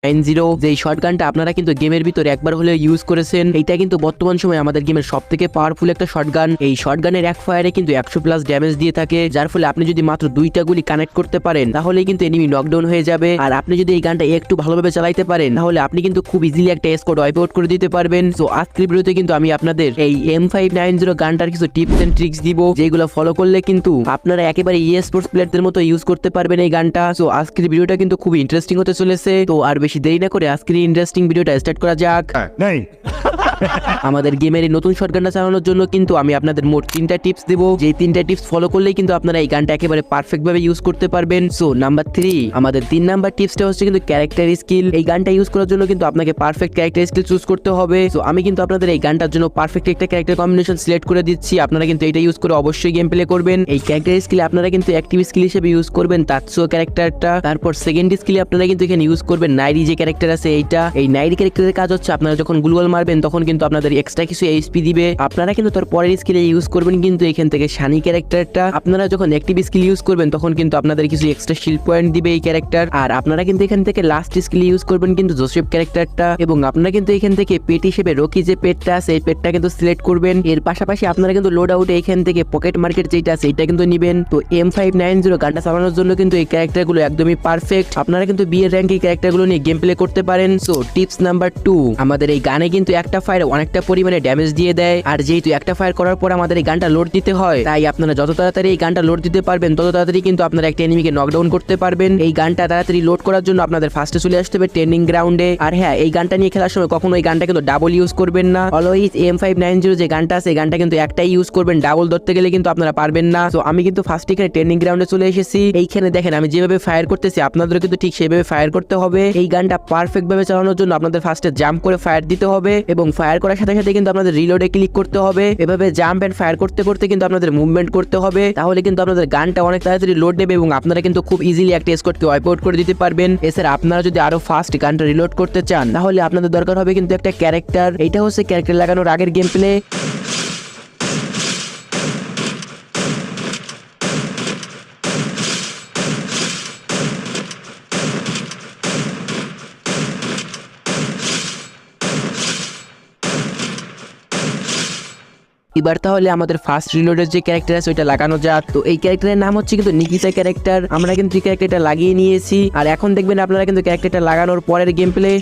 M590 যে শটগানটা আপনারা কিন্তু গেমের ভিতরে একবার হলেও ইউজ করেছেন। এটা কিন্তু বর্তমান সময়ে আমাদের গেমের সবথেকে পাওয়ারফুল একটা শটগান। এই শটগানের এক ফায়ারে কিন্তু 100+ ড্যামেজ দিয়ে থাকে, যার ফলে আপনি যদি মাত্র 2টা গুলি কানেক্ট করতে পারেন তাহলে কিন্তু এনিমি নকডাউন হয়ে যাবে। আর আপনি যদি এই গানটা একটু ভালোভাবে চালাইতে পারেন তাহলে আপনি কিন্তু খুব ইজিলি একটা স্কোয়াড ওয়াইপ আউট করে দিতে পারবেন। সো আজকের ভিডিওতে কিন্তু আমি আপনাদের এই M590 গানটার কিছু টিপস এন্ড ট্রিক্স দিব, যেগুলো ফলো করলে কিন্তু আপনারা একেবারে স্পোর্টস প্লেয়ারদের মতো ইউজ করতে পারবেন এই গানটা। সো আজকের ভিডিওটা কিন্তু খুব ইন্টারেস্টিং হতে চলেছে। তো আর বেশি দেরি না করে আজকের ইন্টারেস্টিং ভিডিওটা স্টার্ট করা যাক। আমাদের গেমের এই নতুন শটগানটা চালানোর জন্য কিন্তু আমি আপনাদের মোট 3টা টিপস দেব, যে 3টা টিপস ফলো করলেই কিন্তু আপনারা এই গানটা একেবারে পারফেক্ট ভাবে ইউজ করতে পারবেন। সো নাম্বার 3, আমাদের 3 নাম্বার টিপসটা হচ্ছে কিন্তু ক্যারেক্টার স্কিল। এই গানটা ইউজ করার জন্য কিন্তু আপনাকে পারফেক্ট ক্যারেক্টার স্কিল চুজ করতে হবে। সো আমি কিন্তু আপনাদের এই গানটার জন্য পারফেক্ট একটা ক্যারেক্টার কম্বিনেশন সিলেক্ট করে দিচ্ছি, আপনারা কিন্তু এটা ইউজ করে অবশ্যই গেম প্লে করবেন। এই ক্যারেক্টার স্কিল আপনারা কিন্তু অ্যাক্টিভ স্কিল হিসেবে ইউজ করবেন তাৎসুও ক্যারেক্টারটা। তারপর সেকেন্ড স্কিল আপনারা কিন্তু এখানে ইউজ করবেন নাইরি যে ক্যারেক্টার আছে এইটা। এই নাইরি ক্যারেক্টারের কাজ হচ্ছে আপনারা যখন গ্লুয়াল মারবেন তখন কিন্তু আপনাদের এক্সট্রা কিছু এইচপি দিবে। আপনারা কিন্তু তার পরের স্কিলে ইউজ করবেন কিন্তু এখান থেকে শানি ক্যারেক্টারটা। আপনারা যখন অ্যাক্টিভ স্কিল ইউজ করবেন তখন কিন্তু আপনাদের কিছু এক্সট্রা শিল্ড পয়েন্ট দিবে এই ক্যারেক্টার। আর আপনারা কিন্তু এখান থেকে লাস্ট স্কিল ইউজ করবেন কিন্তু জোসেফ ক্যারেক্টারটা। এবং আপনারা কিন্তু এখান থেকে পেট হিসেবে রকি যে পেটটা আছে এই পেটটা কিন্তু সিলেক্ট করবেন। এর পাশাপাশি আপনারা কিন্তু লোড আউটে এখান থেকে পকেট মার্কেট যেটা আছে এটা কিন্তু নেবেন। তো M590 গানটা চালানোর জন্য কিন্তু এই ক্যারেক্টারগুলো একদমই পারফেক্ট। আপনারা কিন্তু বিয়ের র্যাঙ্ক এই ক্যারেক্টারগুলো নিয়ে গেম প্লে করতে পারেন। সো টিপস নাম্বার 2, আমাদের এই গানে কিন্তু একটা ফায়ার অনেকটা পরিমাণে ড্যামেজ দিয়ে দেয়। আর যেহেতু একটা ফায়ার করার পর আমাদের এই গানটা লোড দিতে হয়, তাই আপনারা যত তাড়াতাড়ি এই গানটা লোড দিতে পারবেন তত তাড়াতাড়ি কিন্তু আপনারা একটা এনিমিকে নকডাউন করতে পারবেন। এই গানটা তাড়াতাড়ি লোড করার জন্য আপনাদের ফার্স্টে চলে আসতে হবে ট্রেনিং গ্রাউন্ডে। আর হ্যাঁ, এই গানটা নিয়ে খেলার সময় কখনো এই গানটা কিন্তু ডাবল ইউজ করবেন না। অলওয়েজ M590 যে গানটা আছে এই গানটা কিন্তু একটাই ইউজ করবেন, ডাবল ধরতে গেলে কিন্তু আপনারা পারবেন না। তো আমি কিন্তু ফার্স্ট এখানে ট্রেনিং গ্রাউন্ডে চলে এসেছি। এইখানে দেখেন আমি যেভাবে ফায়ার করতেছি আপনাদের কিন্তু ঠিক সেভাবে ফায়ার করতে হবে। এই গানটা পারফেক্ট ভাবে চালানোর জন্য আপনাদের ফার্স্টে জাম্প করে ফায়ার দিতে হবে এবং ফায়ার করার সাথে সাথে কিন্তু আপনাদের রিলোডে ক্লিক করতে হবে। এভাবে জাম্প এন্ড ফায়ার করতে করতে কিন্তু আপনাদের মুভমেন্ট করতে হবে, তাহলে কিন্তু আপনাদের গানটা অনেক তাড়াতাড়ি লোড নেবে এবং আপনারা কিন্তু খুব ইজিলি একটা স্কোয়াডকে ওয়াইপ আউট করে দিতে পারবেন। এছাড়া আপনারা যদি আরো ফাস্ট গানটা রিলোড করতে চান তাহলে আপনাদের দরকার হবে কিন্তু একটা ক্যারেক্টার। এইটা হচ্ছে ক্যারেক্টার লাগানোর আগের গেম প্লে। এবার তাহলে আমাদের ফার্স্ট রিলোডের যে ক্যারেক্টার আছে ওইটা লাগানো যাক। তো এই ক্যারেক্টারের নাম হচ্ছে কিন্তু নিকিতা ক্যারেক্টার। আমরা কিন্তু এই ক্যারেক্টারটা লাগিয়ে নিয়েছি। আর এখন দেখবেন আপনারা কিন্তু ক্যারেক্টারটা লাগানোর পরের গেম প্লে।